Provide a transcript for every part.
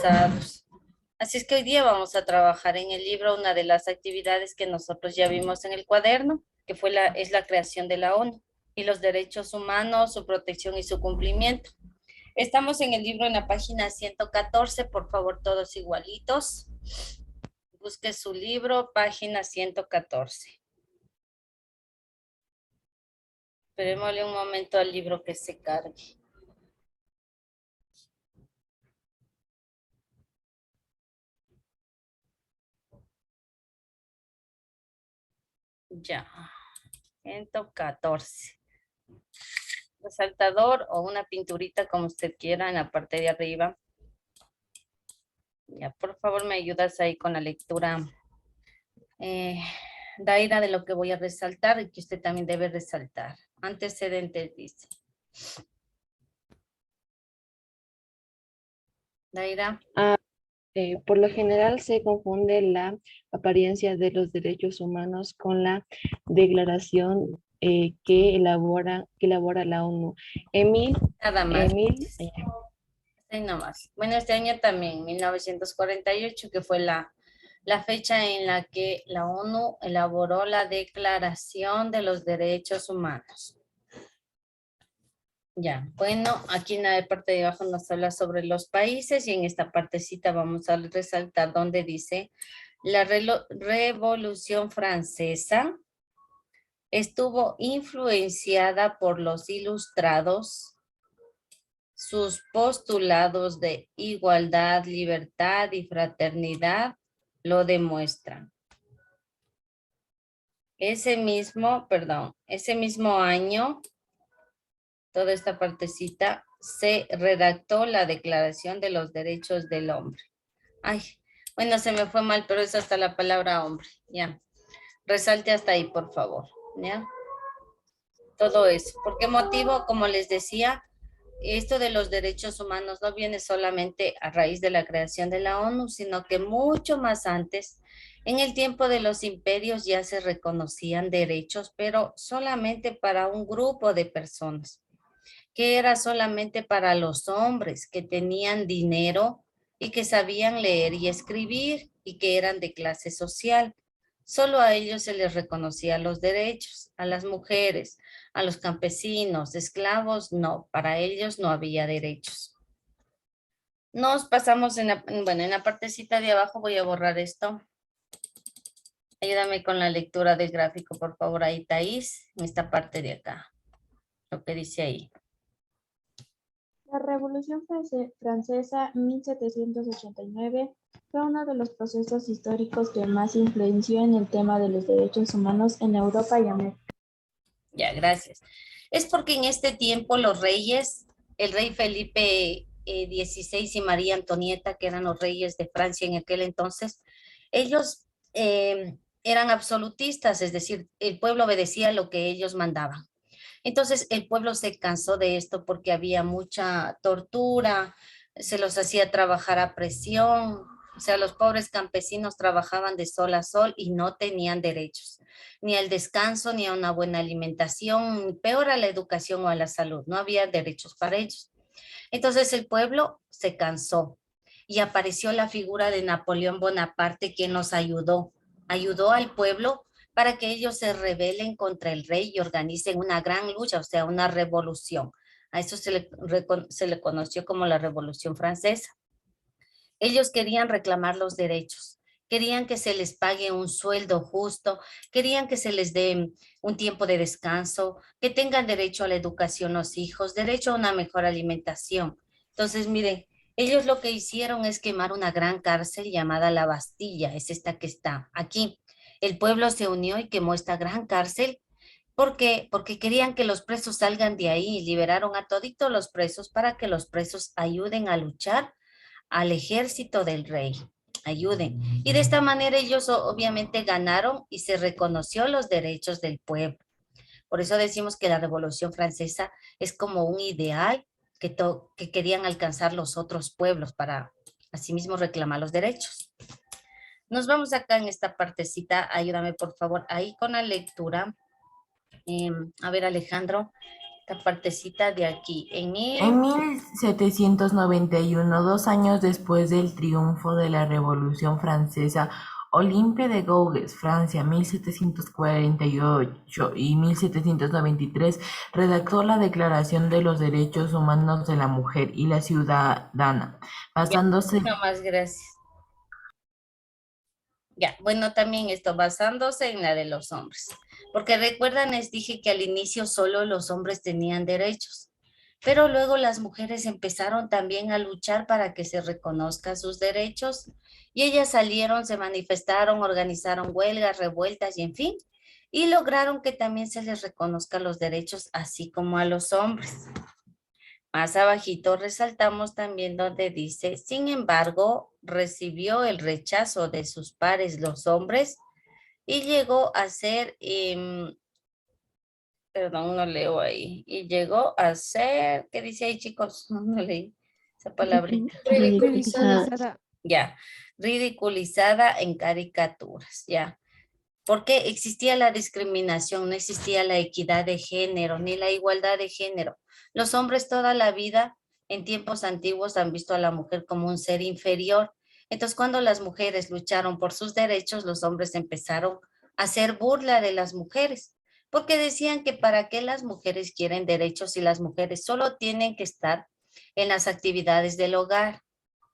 cansados. Así es que hoy día vamos a trabajar en el libro una de las actividades que nosotros ya vimos en el cuaderno, que es la creación de la ONU y los derechos humanos, su protección y su cumplimiento. Estamos en el libro en la página 114, por favor, todos igualitos. Busque su libro, página 114. Esperémosle un momento al libro que se cargue. Ya, 114. Resaltador o una pinturita como usted quiera en la parte de arriba. Ya, por favor, me ayudas ahí con la lectura, Daira, de lo que voy a resaltar y que usted también debe resaltar. Antecedentes, dice. Daira. Por lo general se confunde la apariencia de los derechos humanos con la declaración que elabora la ONU. Nada más. Emil, Ahí nomás. Bueno, este año también, 1948, que fue la fecha en la que la ONU elaboró la Declaración de los Derechos Humanos. Ya, bueno, aquí en la parte de abajo nos habla sobre los países y en esta partecita vamos a resaltar donde dice la Revolución Francesa estuvo influenciada por los ilustrados. Sus postulados de igualdad, libertad y fraternidad lo demuestran. Ese mismo año, toda esta partecita, se redactó la Declaración de los Derechos del Hombre. Ay, bueno, se me fue mal, pero es hasta la palabra hombre, ya. Resalte hasta ahí, por favor, ya. Todo eso. ¿Por qué motivo? Como les decía, esto de los derechos humanos no viene solamente a raíz de la creación de la ONU, sino que mucho más antes, en el tiempo de los imperios ya se reconocían derechos, pero solamente para un grupo de personas, que era solamente para los hombres que tenían dinero y que sabían leer y escribir y que eran de clase social. Solo a ellos se les reconocía los derechos, a las mujeres, a los campesinos, esclavos, no, para ellos no había derechos. Nos pasamos en la partecita de abajo, voy a borrar esto. Ayúdame con la lectura del gráfico, por favor, ahí, Thais, en esta parte de acá, lo que dice ahí. La Revolución Francesa 1789 fue uno de los procesos históricos que más influenció en el tema de los derechos humanos en Europa y América. Ya, gracias. Es porque en este tiempo los reyes, el rey Felipe XVI y María Antonieta, que eran los reyes de Francia en aquel entonces, ellos eran absolutistas, es decir, el pueblo obedecía lo que ellos mandaban. Entonces el pueblo se cansó de esto porque había mucha tortura, se los hacía trabajar a presión, o sea, los pobres campesinos trabajaban de sol a sol y no tenían derechos, ni al descanso, ni a una buena alimentación, peor a la educación o a la salud, no había derechos para ellos. Entonces el pueblo se cansó y apareció la figura de Napoleón Bonaparte, que nos ayudó al pueblo para que ellos se rebelen contra el rey y organicen una gran lucha, o sea, una revolución. A eso se le conoció como la Revolución Francesa. Ellos querían reclamar los derechos, querían que se les pague un sueldo justo, querían que se les dé un tiempo de descanso, que tengan derecho a la educación los hijos, derecho a una mejor alimentación. Entonces, miren, ellos lo que hicieron es quemar una gran cárcel llamada La Bastilla, es esta que está aquí. El pueblo se unió y quemó esta gran cárcel. ¿Por qué? Porque querían que los presos salgan de ahí y liberaron a toditos los presos para que los presos ayuden a luchar al ejército del rey, ayuden. Y de esta manera ellos obviamente ganaron y se reconoció los derechos del pueblo. Por eso decimos que la Revolución Francesa es como un ideal que querían alcanzar los otros pueblos para asimismo reclamar los derechos. Nos vamos acá en esta partecita, ayúdame por favor, ahí con la lectura. A ver, Alejandro, esta partecita de aquí. En En 1791, 2 años después del triunfo de la Revolución Francesa, Olympe de Gouges, Francia, 1748 y 1793, redactó la Declaración de los Derechos Humanos de la Mujer y la Ciudadana, Ya, basándose. no más, gracias. Ya, bueno, también esto basándose en la de los hombres. Porque recuerdan, les dije que al inicio solo los hombres tenían derechos, pero luego las mujeres empezaron también a luchar para que se reconozcan sus derechos y ellas salieron, se manifestaron, organizaron huelgas, revueltas y en fin, y lograron que también se les reconozcan los derechos así como a los hombres. Más abajito resaltamos también donde dice, sin embargo, recibió el rechazo de sus pares los hombres y llegó a ser, perdón, no leo ahí, y llegó a ser, ¿qué dice ahí, chicos? No leí esa palabrita. Ridiculizada. Ya, ridiculizada en caricaturas, ya. Porque existía la discriminación, no existía la equidad de género, ni la igualdad de género. Los hombres toda la vida, en tiempos antiguos, han visto a la mujer como un ser inferior. Entonces, cuando las mujeres lucharon por sus derechos, los hombres empezaron a hacer burla de las mujeres, porque decían que para qué las mujeres quieren derechos si las mujeres solo tienen que estar en las actividades del hogar,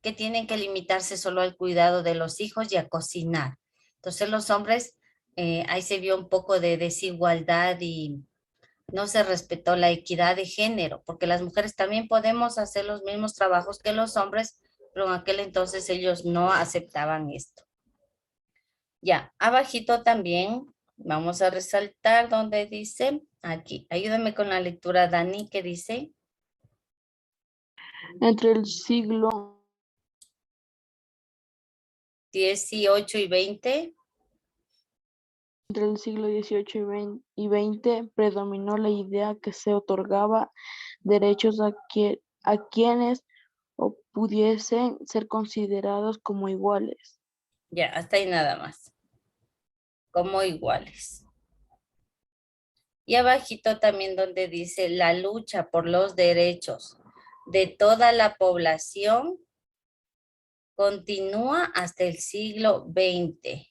que tienen que limitarse solo al cuidado de los hijos y a cocinar. Entonces, los hombres ahí se vio un poco de desigualdad y no se respetó la equidad de género, porque las mujeres también podemos hacer los mismos trabajos que los hombres, pero en aquel entonces ellos no aceptaban esto. Ya, abajito también vamos a resaltar donde dice, aquí, ayúdame con la lectura, Dani, ¿qué dice? Entre el siglo 18 y 20. Entre el siglo XVIII y XX predominó la idea que se otorgaba derechos a quienes o pudiesen ser considerados como iguales. Ya, hasta ahí nada más. Como iguales. Y abajito también donde dice la lucha por los derechos de toda la población continúa hasta el siglo XX.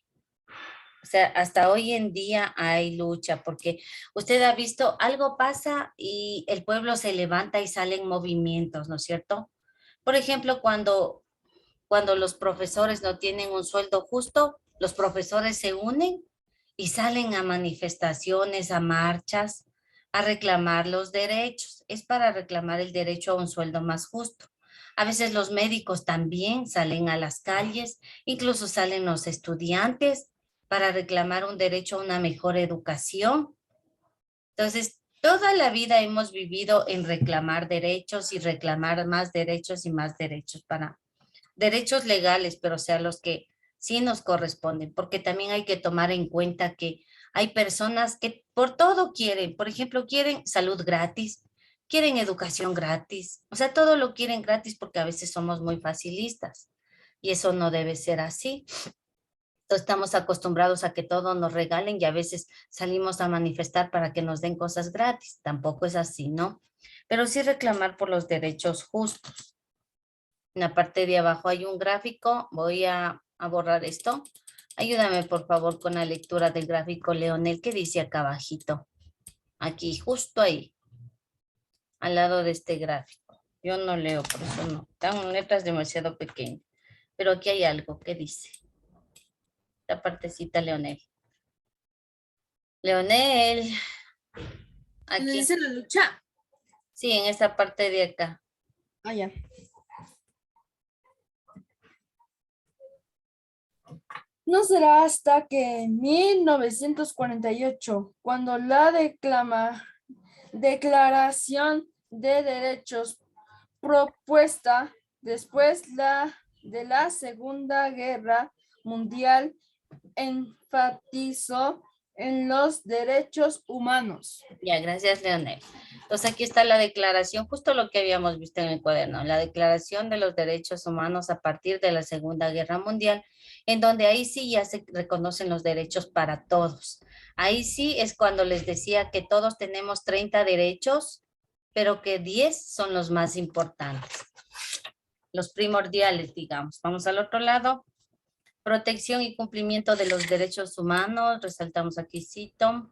O sea, hasta hoy en día hay lucha porque usted ha visto algo pasa y el pueblo se levanta y salen movimientos, ¿no es cierto? Por ejemplo, cuando los profesores no tienen un sueldo justo, los profesores se unen y salen a manifestaciones, a marchas, a reclamar los derechos. Es para reclamar el derecho a un sueldo más justo. A veces los médicos también salen a las calles, incluso salen los estudiantes para reclamar un derecho a una mejor educación. Entonces, toda la vida hemos vivido en reclamar derechos y reclamar más derechos y más derechos para derechos legales, pero sea los que sí nos corresponden, porque también hay que tomar en cuenta que hay personas que por todo quieren, por ejemplo, quieren salud gratis, quieren educación gratis, o sea, todo lo quieren gratis porque a veces somos muy facilistas y eso no debe ser así. Entonces estamos acostumbrados a que todo nos regalen y a veces salimos a manifestar para que nos den cosas gratis. Tampoco es así, ¿no? Pero sí reclamar por los derechos justos. En la parte de abajo hay un gráfico. Voy a borrar esto. Ayúdame, por favor, con la lectura del gráfico, Leonel. ¿Qué dice acá abajito? Aquí, justo ahí. Al lado de este gráfico. Yo no leo, por eso no. Están letras demasiado pequeñas. Pero aquí hay algo. ¿Qué dice? Esta partecita, Leonel. Leonel. Aquí. ¿Dice la lucha? Sí, en esa parte de acá. Ah, ya. No será hasta que en 1948, cuando la Declaración de Derechos propuesta después de la Segunda Guerra Mundial, enfatizó en los derechos humanos. Ya, gracias, Leonel. Entonces aquí está la declaración, justo lo que habíamos visto en el cuaderno, la Declaración de los Derechos Humanos a partir de la Segunda Guerra Mundial, en donde ahí sí ya se reconocen los derechos para todos. Ahí sí es cuando les decía que todos tenemos 30 derechos pero que 10 son los más importantes, los primordiales, digamos. Vamos al otro lado. Protección y cumplimiento de los derechos humanos, resaltamos aquí, cito.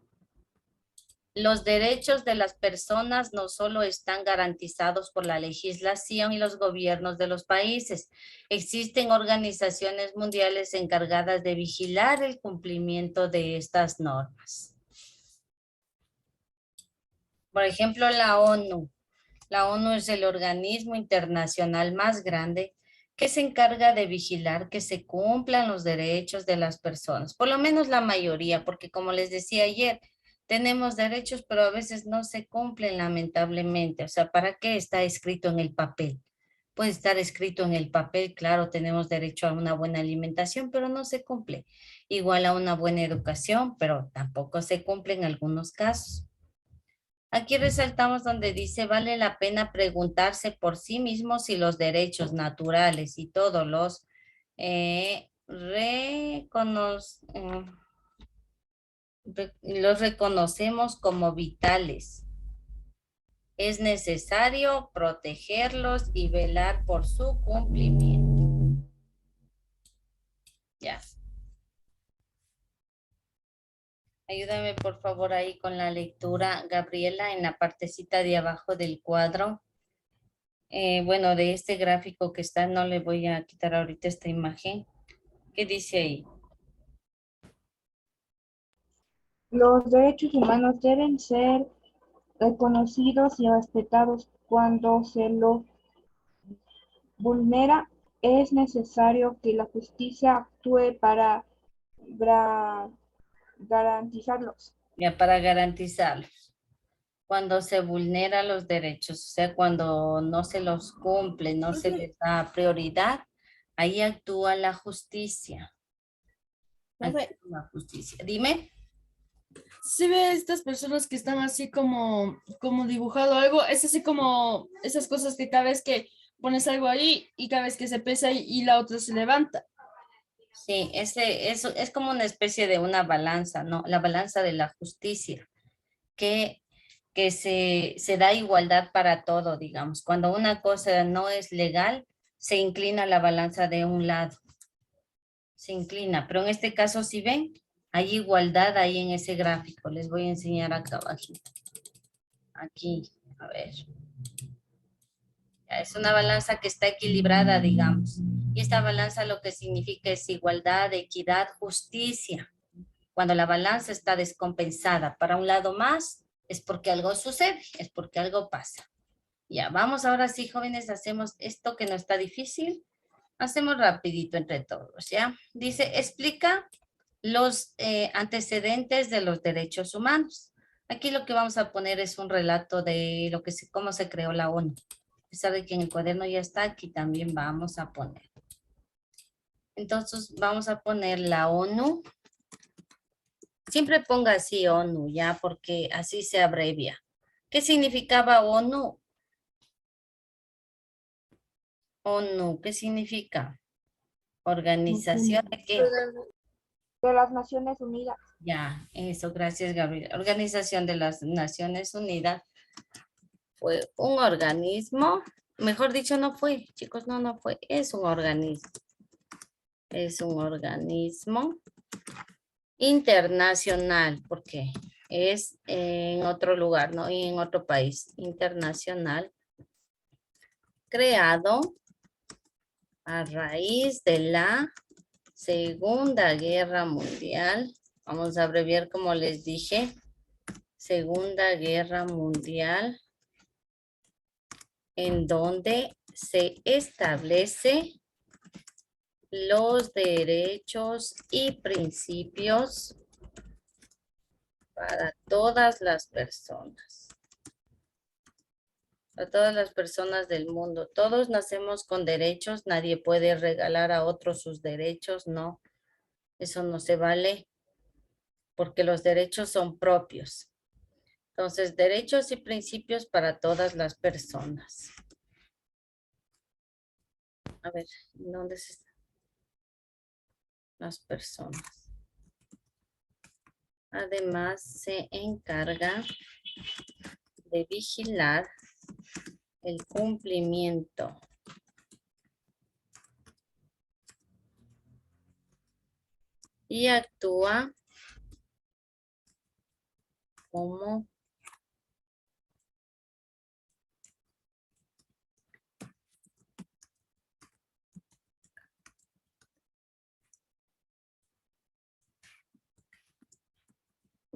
Los derechos de las personas no solo están garantizados por la legislación y los gobiernos de los países. Existen organizaciones mundiales encargadas de vigilar el cumplimiento de estas normas. Por ejemplo, la ONU. La ONU es el organismo internacional más grande que se encarga de vigilar que se cumplan los derechos de las personas. Por lo menos la mayoría, porque como les decía ayer, tenemos derechos, pero a veces no se cumplen lamentablemente. O sea, ¿para qué está escrito en el papel? Puede estar escrito en el papel, claro, tenemos derecho a una buena alimentación, pero no se cumple. Igual a una buena educación, pero tampoco se cumple en algunos casos. Aquí resaltamos donde dice, vale la pena preguntarse por sí mismo si los derechos naturales y todos los los reconocemos como vitales. Es necesario protegerlos y velar por su cumplimiento. Ya. Ayúdame por favor ahí con la lectura, Gabriela, en la partecita de abajo del cuadro. Bueno, de este gráfico que está, no le voy a quitar ahorita esta imagen. ¿Qué dice ahí? Los derechos humanos deben ser reconocidos y respetados. Cuando se los vulnera, es necesario que la justicia actúe para garantizarlos. Ya, para garantizarlos. Cuando se vulneran los derechos, o sea, cuando no se los cumple, no se les da prioridad, ahí actúa la justicia. Actúa la justicia. Dime. ¿Sí ve estas personas que están así como dibujado algo? Es así como esas cosas que cada vez que pones algo ahí y cada vez que se pesa y la otra se levanta. Sí, eso es como una especie de una balanza, ¿no? La balanza de la justicia, que se da igualdad para todo, digamos. Cuando una cosa no es legal, se inclina la balanza de un lado. Se inclina, pero en este caso, si ven, hay igualdad ahí en ese gráfico. Les voy a enseñar acá abajo. Aquí, a ver. Es una balanza que está equilibrada, digamos. Y esta balanza lo que significa es igualdad, equidad, justicia. Cuando la balanza está descompensada para un lado más, es porque algo sucede, es porque algo pasa. Ya, vamos ahora sí, jóvenes, hacemos esto que no está difícil. Hacemos rapidito entre todos, ¿ya? Dice, explica los antecedentes de los derechos humanos. Aquí lo que vamos a poner es un relato de cómo se creó la ONU. A pesar de que en el cuaderno ya está, aquí también vamos a poner. Entonces, vamos a poner la ONU. Siempre ponga así ONU, ya, porque así se abrevia. ¿Qué significaba ONU? ONU, ¿qué significa? Organización de qué? De las Naciones Unidas. Ya, eso, gracias, Gabriela. Organización de las Naciones Unidas fue un organismo, mejor dicho, no fue, chicos, no fue, es un organismo. Es un organismo internacional, porque es en otro lugar, ¿no? Y en otro país, internacional, creado a raíz de la Segunda Guerra Mundial. Vamos a abreviar como les dije. Segunda Guerra Mundial, en donde se establece los derechos y principios para todas las personas. A todas las personas del mundo. Todos nacemos con derechos, nadie puede regalar a otros sus derechos, no. Eso no se vale, porque los derechos son propios. Entonces, derechos y principios para todas las personas. A ver, ¿dónde están las personas? Además, se encarga de vigilar el cumplimiento y actúa como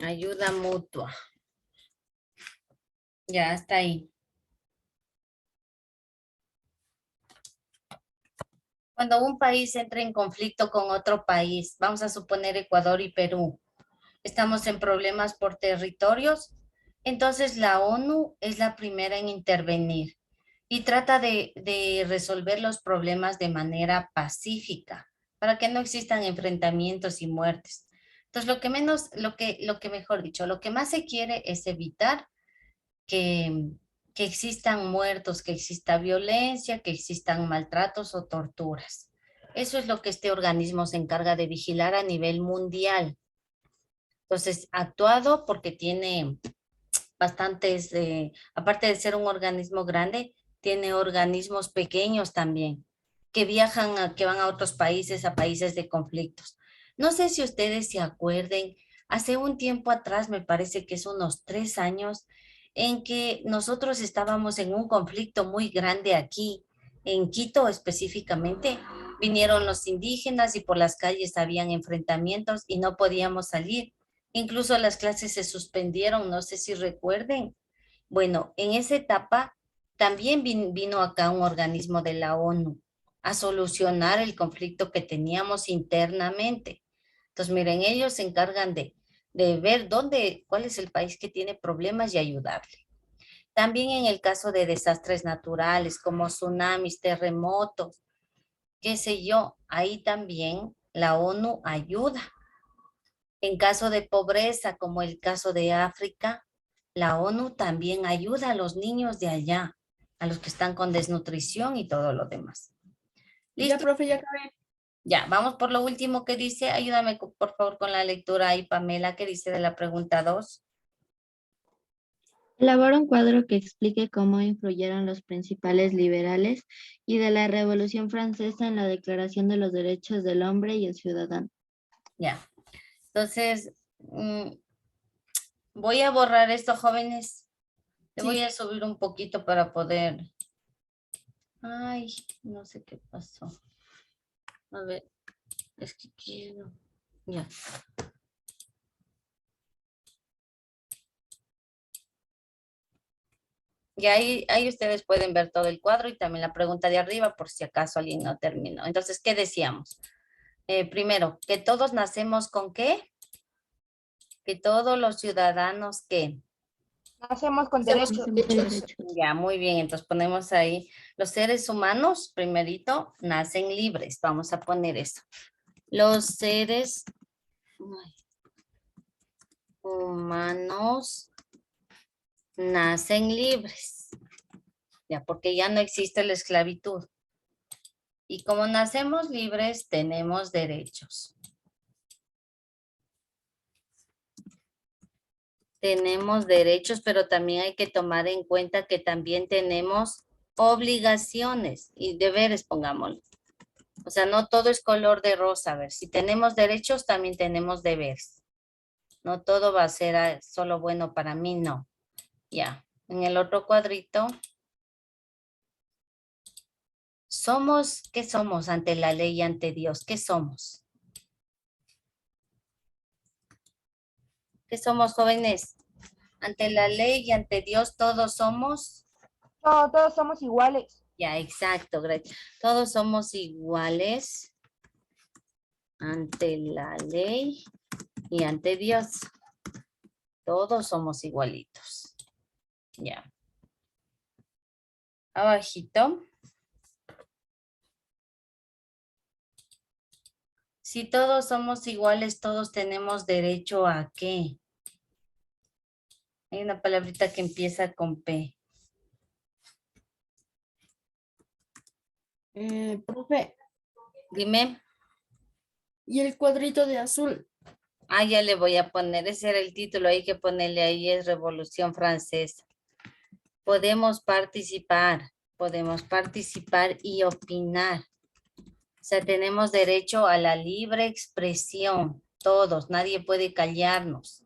ayuda mutua. Ya, hasta ahí. Cuando un país entra en conflicto con otro país, vamos a suponer Ecuador y Perú, estamos en problemas por territorios, entonces la ONU es la primera en intervenir y trata de resolver los problemas de manera pacífica para que no existan enfrentamientos y muertes. Entonces, mejor dicho, lo que más se quiere es evitar que, que existan muertos, que exista violencia, que existan maltratos o torturas. Eso es lo que este organismo se encarga de vigilar a nivel mundial. Entonces, actuado porque tiene bastantes, aparte de ser un organismo grande, tiene organismos pequeños también, que que van a otros países, a países de conflictos. No sé si ustedes se acuerden, hace un tiempo atrás, me parece que es unos 3 años, en que nosotros estábamos en un conflicto muy grande aquí, en Quito específicamente. Vinieron los indígenas y por las calles habían enfrentamientos y no podíamos salir. Incluso las clases se suspendieron, no sé si recuerden. Bueno, en esa etapa también vino acá un organismo de la ONU a solucionar el conflicto que teníamos internamente. Entonces, miren, ellos se encargan de ver cuál es el país que tiene problemas y ayudarle. También en el caso de desastres naturales como tsunamis, terremotos, qué sé yo, ahí también la ONU ayuda. En caso de pobreza, como el caso de África, la ONU también ayuda a los niños de allá, a los que están con desnutrición y todo lo demás. Ya, ¿Listo? profe, ya acabé. Ya, vamos por lo último que dice. Ayúdame, por favor, con la lectura ahí, Pamela, que dice de la pregunta 2. Elabora un cuadro que explique cómo influyeron los principales liberales y de la Revolución Francesa en la Declaración de los Derechos del Hombre y el Ciudadano. Ya. Entonces, voy a borrar esto, jóvenes. Le voy a subir un poquito para poder... Ay, no sé qué pasó. A ver, es que quiero... Ya. Y ahí ustedes pueden ver todo el cuadro y también la pregunta de arriba por si acaso alguien no terminó. Entonces, ¿qué decíamos? Primero, que todos nacemos ¿con qué? Que todos los ciudadanos, ¿qué? Hacemos con derechos. Ya, muy bien. Entonces ponemos ahí, los seres humanos, primerito, nacen libres. Vamos a poner eso. Los seres humanos nacen libres. Ya, porque ya no existe la esclavitud. Y como nacemos libres, tenemos derechos. Tenemos derechos, pero también hay que tomar en cuenta que también tenemos obligaciones y deberes, pongámoslo. O sea, no todo es color de rosa. A ver, si tenemos derechos, también tenemos deberes. No todo va a ser solo bueno para mí, no. Ya, en el otro cuadrito. ¿Qué somos ante la ley y ante Dios? ¿Qué somos? ¿Qué somos, jóvenes? Ante la ley y ante Dios todos somos. No, todos somos iguales. Ya, exacto, gracias. Todos somos iguales ante la ley y ante Dios. Todos somos igualitos. Ya. Abajito. Si todos somos iguales, todos tenemos derecho ¿a qué? Hay una palabrita que empieza con P. Profe, Dime. y el cuadrito de azul. Ah, ya le voy a poner, ese era el título, hay que ponerle ahí, es Revolución Francesa. podemos participar y opinar. O sea, tenemos derecho a la libre expresión, todos, nadie puede callarnos.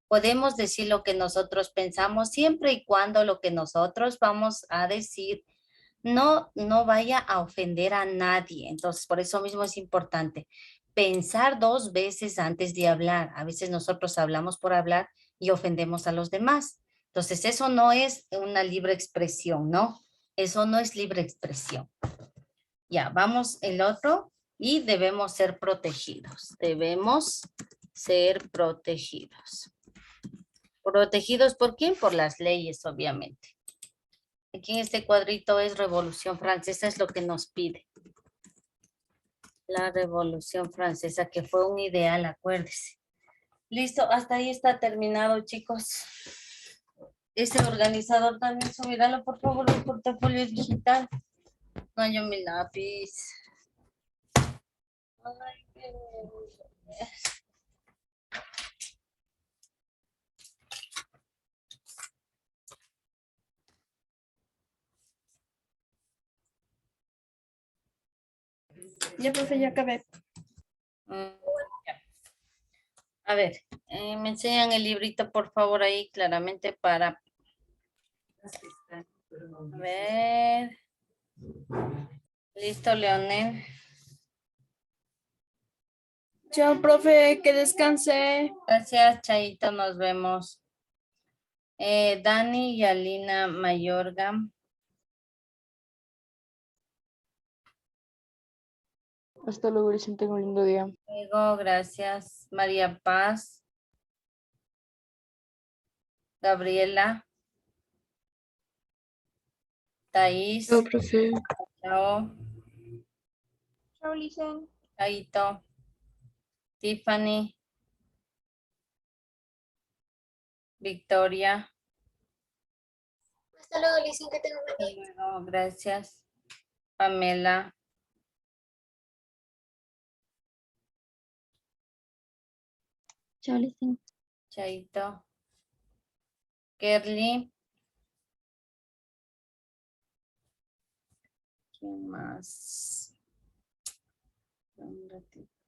Podemos decir lo que nosotros pensamos siempre y cuando lo que nosotros vamos a decir no vaya a ofender a nadie. Entonces, por eso mismo es importante pensar 2 veces antes de hablar. A veces nosotros hablamos por hablar y ofendemos a los demás. Entonces, eso no es una libre expresión, ¿no? Eso no es libre expresión. Ya, vamos el otro. Y debemos ser protegidos. Debemos ser protegidos. ¿Protegidos por quién? Por las leyes, obviamente. Aquí en este cuadrito es Revolución Francesa, es lo que nos pide. La Revolución Francesa, que fue un ideal, acuérdese. Listo, hasta ahí está terminado, chicos. Ese organizador también, subíralo, por favor, el portafolio digital. No hallo mi lápiz. Ay, qué nervioso. Ya, profe, ya acabé. Ya. A ver, me enseñan el librito, por favor, ahí claramente para... A ver. Listo, Leonel. Chao, profe, que descanse. Gracias, Chaito, nos vemos. Dani y Alina Mayorga. Hasta luego, Licen, tengo un lindo día. Luego, gracias. María Paz. Gabriela. Thais. Chao, profe. Chao. Chao, Licen. Chaito. Tiffany. Victoria. Hasta luego, Licen, que tengan un buen día. Hasta luego, gracias. Pamela. Chao, Licen. Chaito. Kerly. ¿Quién más? Un ratito.